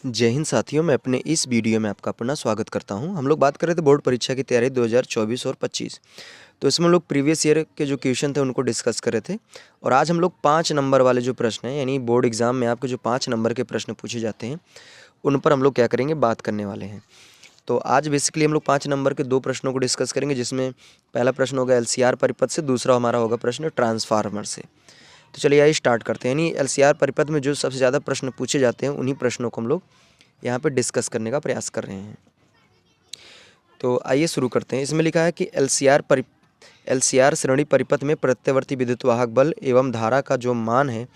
जय हिंद साथियों, मैं अपने इस वीडियो में आपका पुनः स्वागत करता हूं। हम लोग बात कर रहे थे बोर्ड परीक्षा की तैयारी 2024 और 25। तो इसमें हम लोग प्रीवियस ईयर के जो क्वेश्चन थे उनको डिस्कस कर रहे थे। और आज हम लोग 5 नंबर वाले जो प्रश्न हैं, यानी बोर्ड एग्जाम में आपके जो 5 नंबर के प्रश्न पूछे जाते हैं उन पर हम लोग क्या करेंगे, बात करने वाले हैं। तो आज बेसिकली हम लोग 5 नंबर के 2 प्रश्नों को डिस्कस करेंगे, जिसमें पहला प्रश्न होगा LCR परिपथ से, दूसरा हमारा होगा प्रश्न ट्रांसफार्मर से। तो चलिए आइए स्टार्ट करते हैं। यानी LCR परिपथ में जो सबसे ज़्यादा प्रश्न पूछे जाते हैं उन्हीं प्रश्नों को हम लोग यहाँ पे डिस्कस करने का प्रयास कर रहे हैं। तो आइए शुरू करते हैं। इसमें लिखा है कि LCR श्रेणी परिपथ में प्रत्यावर्ती विद्युत वाहक बल एवं धारा का जो मान है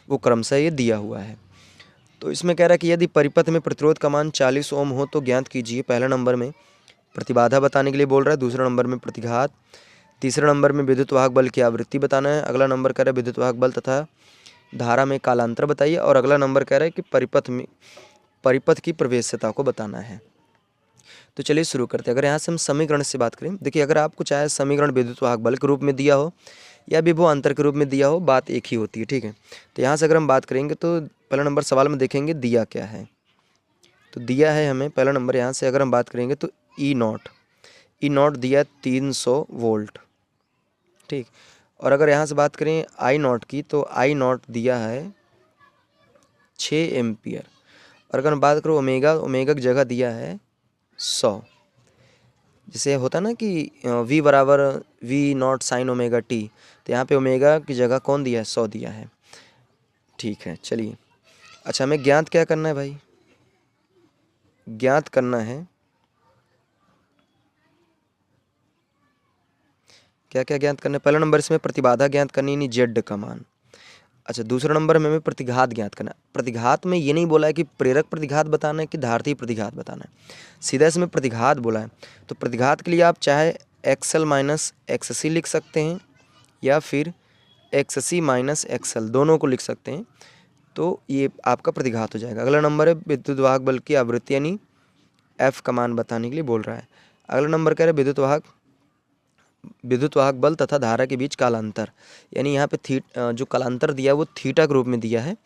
वो क्रमशः ये दिया हुआ है। तो इसमें कह रहा है कि यदि परिपथ में प्रतिरोध का मान 40 ओम हो तो ज्ञात कीजिए। पहला नंबर में प्रतिबाधा बताने के लिए बोल रहा है, दूसरा नंबर में प्रतिघात, तीसरा नंबर में विद्युत वाहक बल की आवृत्ति बताना है, अगला नंबर कह रहा है विद्युत वाहक बल तथा धारा में कालांतर बताइए, और अगला नंबर कह रहा है कि परिपथ की प्रवेश्यता को बताना है। तो चलिए शुरू करते हैं। अगर यहाँ से हम समीकरण से बात करें, देखिए अगर आपको चाहे समीकरण विद्युत वाहक बल के रूप में दिया हो या विभव अंतर के रूप में दिया हो, बात एक ही होती है, ठीक है। तो यहाँ से अगर हम बात करेंगे तो पहला नंबर सवाल में देखेंगे दिया क्या है। तो दिया है हमें पहला नंबर, यहाँ से अगर हम बात करेंगे तो ई नॉट दिया 300 वोल्ट, ठीक। और अगर यहाँ से बात करें आई नॉट की, तो आई नॉट दिया है 6 एम्पियर। और अगर हम बात करो ओमेगा की जगह दिया है 100। जैसे होता ना कि V बराबर V0 साइन ओमेगा टी, तो यहाँ पे ओमेगा की जगह कौन दिया है, 100 दिया है, ठीक है। चलिए अच्छा, हमें ज्ञात क्या करना है भाई, ज्ञात करना है क्या क्या ज्ञात करना है। पहला नंबर इसमें प्रतिबाधा ज्ञात करनी, यानी जेड का मान। अच्छा, दूसरा नंबर में हमें प्रतिघात ज्ञात करना है। प्रतिघात में ये नहीं बोला है कि प्रेरक प्रतिघात बताना है कि धारती प्रतिघात बताना है, सीधा इसमें प्रतिघात बोला है। तो प्रतिघात के लिए आप चाहे XL माइनस XC लिख सकते हैं या फिर XC माइनस XL, दोनों को लिख सकते हैं। तो ये आपका प्रतिघात हो जाएगा। अगला नंबर है विद्युत वाहक बल की आवृत्ति, यानी F का मान बताने के लिए बोल रहा है। अगला नंबर कह रहे विद्युत वाहक बल तथा धारा के बीच कालांतर, यानी यहाँ पे जो कालांतर दिया है वो थीटा के रूप में दिया है।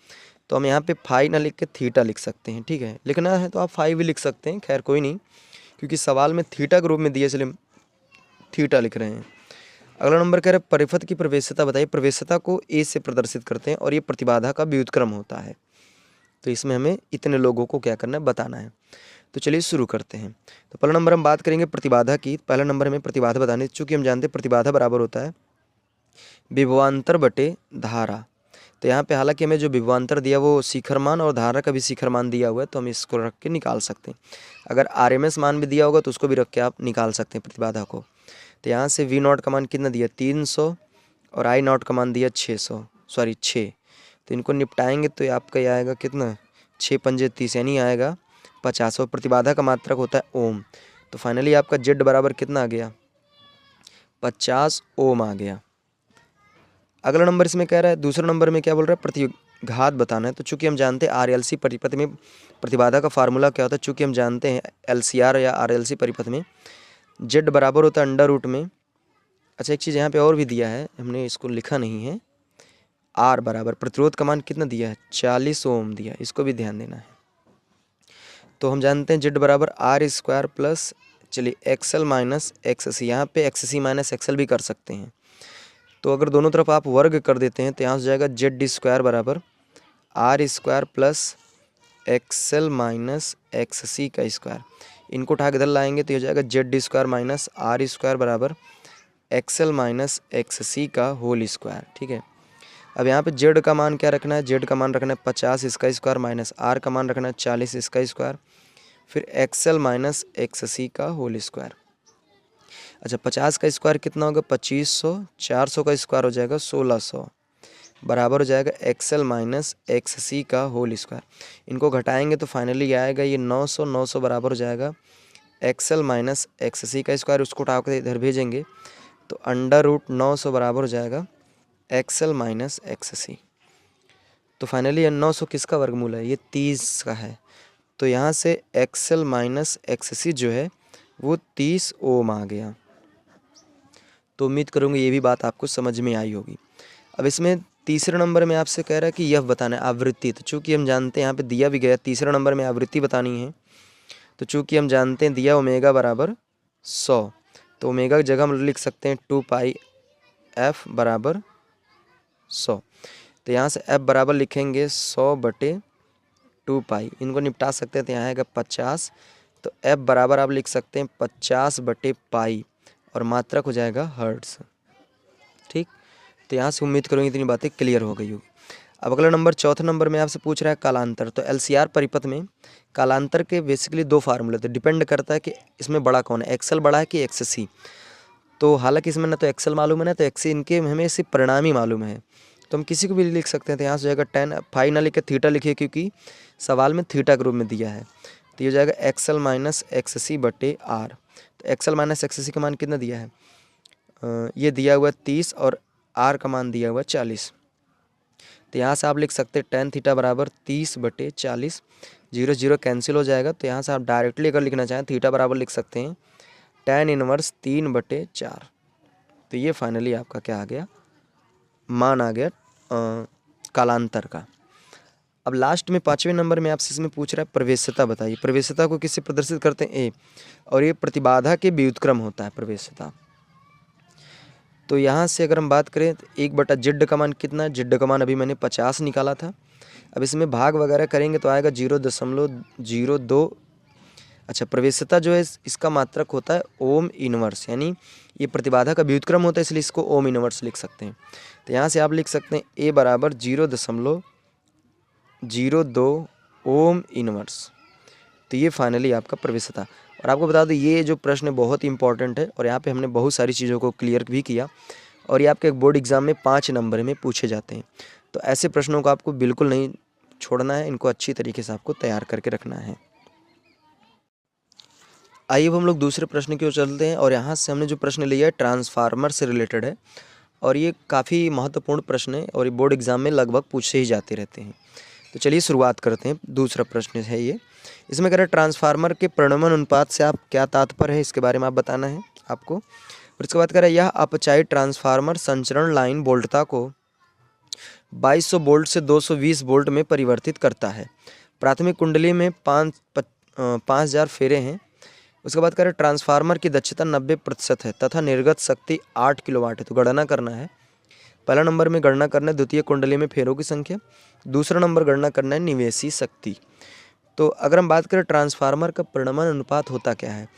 तो हम यहाँ पे फाई ना लिख के थीटा लिख सकते हैं, ठीक है। लिखना है तो आप फाई भी लिख सकते हैं, खैर कोई नहीं, क्योंकि सवाल में थीटा के रूप में दिया इसलिए थीटा लिख रहे हैं। अगला नंबर कह रहे हैं परिपथ की प्रवेश्यता बताइए। प्रवेश्यता को ए से प्रदर्शित करते हैं और ये प्रतिबाधा का व्युत्क्रम होता है। तो इसमें हमें इतने लोगों को क्या करना है, बताना है। तो चलिए शुरू करते हैं। तो पहला नंबर हम बात करेंगे प्रतिबाधा की। पहला नंबर हमें प्रतिबाधा बतानी, चूँकि हम जानते हैं प्रतिबाधा बराबर होता है विभवांतर बटे धारा। तो यहाँ पे हालांकि हमें जो विभवांतर दिया वो शिखर मान और धारा का भी शिखर मान दिया हुआ है, तो हम इसको रख के निकाल सकते हैं। अगर RMS मान भी दिया होगा तो उसको भी रख के आप निकाल सकते हैं प्रतिबाधा को। तो यहाँ से V0 का मान कितना दिया, 300, और I0 का मान दिया 6। तो इनको निपटाएंगे तो आपका ये आएगा कितना, 6 पंजे 30, यानी आएगा 50। और प्रतिबाधा का मात्रक होता है ओम। तो फाइनली आपका Z बराबर कितना आ गया, 50 ओम आ गया। अगला नंबर इसमें कह रहा है, दूसरा नंबर में क्या बोल रहा है, प्रतिघात बताना है। तो चूंकि हम जानते हैं RLC परिपथ में प्रतिबाधा का फार्मूला क्या होता है, चूंकि हम जानते हैं LCR या RLC परिपथ में Z बराबर होता है अंडर रूट में। अच्छा, एक चीज़ यहाँ पे और भी दिया है, हमने इसको लिखा नहीं है। R बराबर प्रतिरोध का मान कितना दिया है, 40 ओम दिया, इसको भी ध्यान देना है। तो हम जानते हैं Z बराबर R² प्लस, चलिए XL माइनस XC, यहाँ पे XC माइनस XL भी कर सकते हैं। तो अगर दोनों तरफ आप वर्ग कर देते हैं तो यहाँ से जाएगा Z² बराबर R² plus XL minus XC का स्क्वायर। इनको उठा के इधर लाएंगे तो ये हो जाएगा Z² माइनस R² बराबर XL माइनस XC का होल स्क्वायर, ठीक है। अब यहाँ पे Z का मान क्या रखना है, Z का मान रखना है 50 इसका स्क्वायर, माइनस R का मान रखना है 40 इसका स्क्वायर, फिर XL माइनस XC का होल स्क्वायर। अच्छा, 50 का स्क्वायर कितना होगा, 2500, 400 का स्क्वायर हो जाएगा 1600, बराबर हो जाएगा XL माइनस XC का होल स्क्वायर। इनको घटाएंगे तो फाइनली आएगा ये 900 बराबर हो जाएगा XL माइनस XC का स्क्वायर। उसको उठा कर इधर भेजेंगे तो अंडर रूट 900 बराबर हो जाएगा XL माइनस XC। तो फाइनली ये 900 किसका वर्गमूल है, ये 30 का है। तो यहाँ से XL माइनस XC जो है वो 30 ओम आ गया। तो उम्मीद करूँगी ये भी बात आपको समझ में आई होगी। अब इसमें तीसरे नंबर में आपसे कह रहा है कि यह बताना है आवृत्ति। तो चूंकि हम जानते हैं यहाँ पे दिया भी गया, तीसरे नंबर में आवृत्ति बतानी है। तो चूंकि हम जानते हैं दिया ओमेगा बराबर 100, तो ओमेगा की जगह हम लिख सकते हैं 2πf बराबर 100। तो यहाँ से f बराबर लिखेंगे 100/2π, इनको निपटा सकते हैं। तो यहाँ आएगा 50, तो f बराबर आप लिख सकते हैं 50/π और मात्रक हो जाएगा हर्ट्स। ठीक, तो यहाँ से उम्मीद करूँगी इतनी बातें क्लियर हो गई होगी। अब अगला नंबर, चौथे नंबर में आपसे पूछ रहा है कालांतर। तो LCR परिपथ में कालांतर के बेसिकली 2 फार्मूले, तो डिपेंड करता है कि इसमें बड़ा कौन है, एक्सल बड़ा है कि XC। तो हालांकि इसमें ना तो एक्सल मालूम है ना तो XC, इनके हमें सिर्फ परिणाम ही मालूम है, तो हम किसी को भी लिख सकते हैं। तो यहाँ से हो जाएगा 10, फाई ना लिख के थीटा लिखिए क्योंकि सवाल में थीटा के रूप में दिया है। तो ये हो जाएगा XL माइनस XC/R। तो XL माइनस XC का मान कितना दिया है, ये दिया हुआ 30 और R का मान दिया हुआ 40। तो यहाँ से आप लिख सकते हैं tan थीटा बराबर 30/40, 0 0 कैंसिल हो जाएगा। तो यहाँ से आप डायरेक्टली अगर लिखना चाहें थीटा बराबर लिख सकते हैं tan इनवर्स 3/4। तो ये फाइनली आपका क्या आ गया, मान आ गया कालांतर का। अब लास्ट में 5वें नंबर में आपसे इसमें पूछ रहा है प्रवेश्यता बताइए। प्रवेश्यता को किससे प्रदर्शित करते हैं, A, और ये प्रतिबाधा के व्युत्क्रम होता है प्रवेश्यता। तो यहाँ से अगर हम बात करें तो 1/Z का मान कितना है, Z का मान अभी मैंने 50 निकाला था। अब इसमें भाग वगैरह करेंगे तो आएगा 0.02। अच्छा, प्रवेश्यता जो है इसका मात्रक होता है ओम इनवर्स, यानी ये प्रतिबाधा का व्युत्क्रम होता है, इसलिए इसको ओम इनवर्स लिख सकते हैं। तो यहाँ से आप लिख सकते हैं A बराबर 0.02 ओम इनवर्स। तो ये फाइनली आपका प्रवेश्यता। और आपको बता दूं ये जो प्रश्न है बहुत इंपॉर्टेंट है और यहाँ पे हमने बहुत सारी चीज़ों को क्लियर भी किया, और ये आपके बोर्ड एग्जाम में 5 नंबर में पूछे जाते हैं। तो ऐसे प्रश्नों को आपको बिल्कुल नहीं छोड़ना है, इनको अच्छी तरीके से आपको तैयार करके रखना है। आइए अब हम लोग दूसरे प्रश्न की ओर चलते हैं, और यहाँ से हमने जो प्रश्न लिया है ट्रांसफार्मर से रिलेटेड है, और ये काफ़ी महत्वपूर्ण प्रश्न है और ये बोर्ड एग्जाम में लगभग पूछे ही जाते रहते हैं। तो चलिए शुरुआत करते हैं। दूसरा प्रश्न है ये, इसमें कह रहा है ट्रांसफार्मर के प्रणमन अनुपात से आप क्या तात्पर्य है, इसके बारे में आप बताना है आपको। और इसके बाद कह रहा है यह अपचायी ट्रांसफार्मर संचरण लाइन वोल्टता को 2200 वोल्ट से 220 वोल्ट में परिवर्तित करता है। प्राथमिक कुंडली में 5000 फेरे हैं। उसके बाद कह रहे हैं ट्रांसफार्मर की दक्षता 90% है तथा निर्गत शक्ति 8 किलोवाट है। तो गणना करना है। पहला नंबर में गणना करना है द्वितीय कुंडली में फेरों की संख्या, दूसरा नंबर गणना करना है निवेशी शक्ति। तो अगर हम बात करें ट्रांसफार्मर का प्रणमन अनुपात होता क्या है,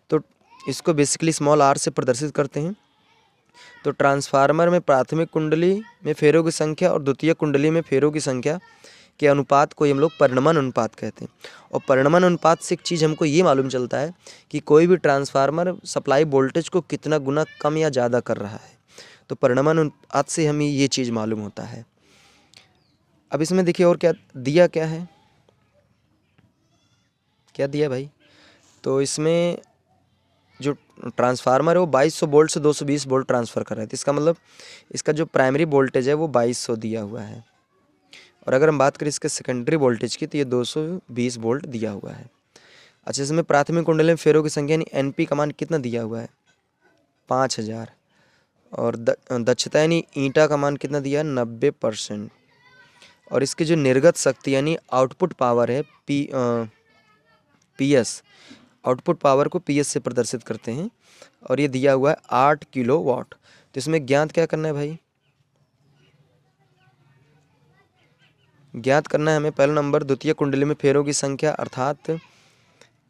तो इसको बेसिकली स्मॉल r से प्रदर्शित करते हैं। तो ट्रांसफार्मर में प्राथमिक कुंडली में फेरों की संख्या और द्वितीय कुंडली में फेरों की संख्या के अनुपात को हम लोग परिणमन अनुपात कहते हैं। और परिणमन अनुपात से एक चीज़ हमको ये मालूम चलता है कि कोई भी ट्रांसफार्मर सप्लाई वोल्टेज को कितना गुना कम या ज़्यादा कर रहा है। तो परिणमन अनुपात से हमें ये चीज़ मालूम होता है। अब इसमें देखिए और क्या दिया, क्या है, क्या दिया भाई। तो इसमें जो ट्रांसफार्मर है वो 2200 वोल्ट से 220 वोल्ट ट्रांसफ़र कर रहा है। तो इसका मतलब इसका जो प्राइमरी वोल्टेज है वो 2200 दिया हुआ है, और अगर हम बात करें इसके सेकेंडरी वोल्टेज की तो ये 220 वोल्ट दिया हुआ है। अच्छा, इसमें प्राथमिक कुंडली में फेरों की संख्या यानी NP का मान कितना दिया हुआ है 5000, और दक्षता यानी ईंटा का मान कितना दिया है 90%। और इसकी जो निर्गत शक्ति यानी आउटपुट पावर है PS, आउटपुट पावर को PS से प्रदर्शित करते हैं, और ये दिया हुआ है 8 किलोवाट। तो इसमें ज्ञात क्या करना है भाई, ज्ञात करना है हमें पहला नंबर द्वितीय कुंडली में फेरों की संख्या अर्थात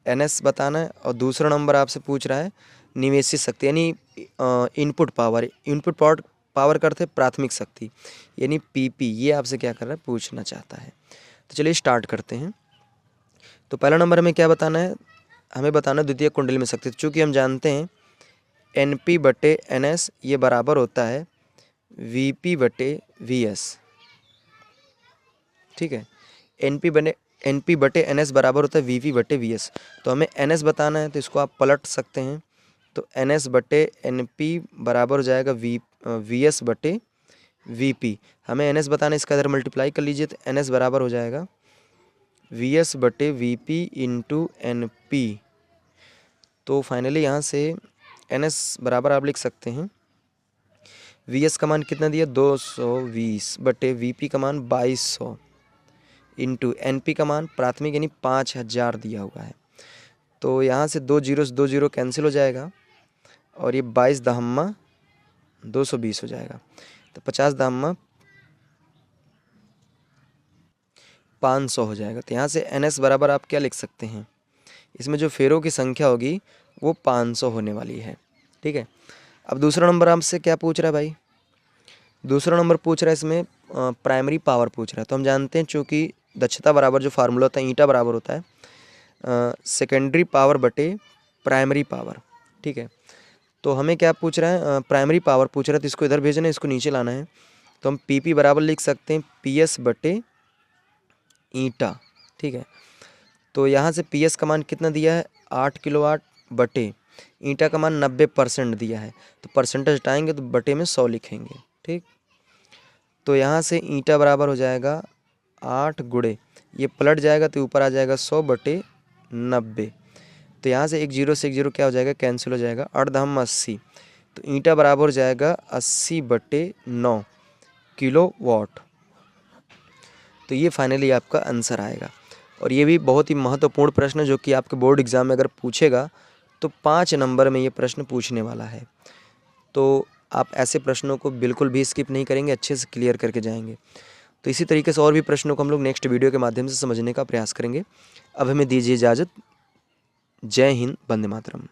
NS बताना है, और दूसरा नंबर आपसे पूछ रहा है निवेशी शक्ति यानी इनपुट पावर। इनपुट पावर करते प्राथमिक शक्ति यानी PP, ये आपसे क्या कर रहा है पूछना चाहता है। तो चलिए स्टार्ट करते हैं। तो पहला नंबर हमें क्या बताना है, हमें बताना है द्वितीय कुंडली में शक्ति। चूँकि हम जानते हैं NP/NS ये बराबर होता है VP/VS, ठीक है। NP/NS बराबर होता है VP/VS। तो हमें NS बताना है, तो इसको आप पलट सकते हैं। तो NS/NP बराबर हो जाएगा VS/VP। हमें NS बताना है, इसका इधर मल्टीप्लाई कर लीजिए तो NS बराबर हो जाएगा VS/VP इंटू NP। तो फाइनली यहाँ से NS बराबर आप लिख सकते हैं VS का मान कितना दिया 220 बटे VP का मान 2200 इंटू NP का मान प्राथमिक यानी 5000 दिया हुआ है। तो यहाँ से 2 जीरो कैंसिल हो जाएगा और ये 22 दहम्मा 220 हो जाएगा। तो 50 दहम्मा 500 हो जाएगा। तो यहाँ से NS बराबर आप क्या लिख सकते हैं, इसमें जो फेरों की संख्या होगी वो 500 होने वाली है। ठीक है। अब दूसरा नंबर आपसे क्या पूछ रहा है भाई, दूसरा नंबर पूछ रहा है इसमें प्राइमरी पावर पूछ रहा है। तो हम जानते हैं चूँकि दक्षता बराबर जो फार्मूला होता है ईटा बराबर होता है सेकेंडरी पावर बटे प्राइमरी पावर। ठीक है। तो हमें क्या पूछ रहा है, प्राइमरी पावर पूछ रहा है, तो इसको इधर भेजना है, इसको नीचे लाना है। तो हम PP बराबर लिख सकते हैं PS बटे ईटा। ठीक है। तो यहाँ से PS का मान कितना दिया है 8 किलोवाट बटे ईटा का मान 90% दिया है। तो परसेंटेज हटाएंगे तो बटे में 100 लिखेंगे। ठीक। तो यहाँ से ईटा बराबर हो जाएगा 8 गुणे, ये पलट जाएगा तो ऊपर आ जाएगा 100 बटे 90। तो यहाँ से एक जीरो क्या हो जाएगा कैंसिल हो जाएगा, 8 दहम 80। तो ईटा बराबर हो जाएगा 80 बटे 9 किलोवाट। तो ये फाइनली आपका आंसर आएगा। और ये भी बहुत ही महत्वपूर्ण प्रश्न है जो कि आपके बोर्ड एग्जाम में अगर पूछेगा तो 5 नंबर में ये प्रश्न पूछने वाला है। तो आप ऐसे प्रश्नों को बिल्कुल भी स्किप नहीं करेंगे, अच्छे से क्लियर करके जाएंगे। तो इसी तरीके से और भी प्रश्नों को हम लोग नेक्स्ट वीडियो के माध्यम से समझने का प्रयास करेंगे। अब हमें दीजिए इजाज़त। जय हिंद, वंदे मातरम।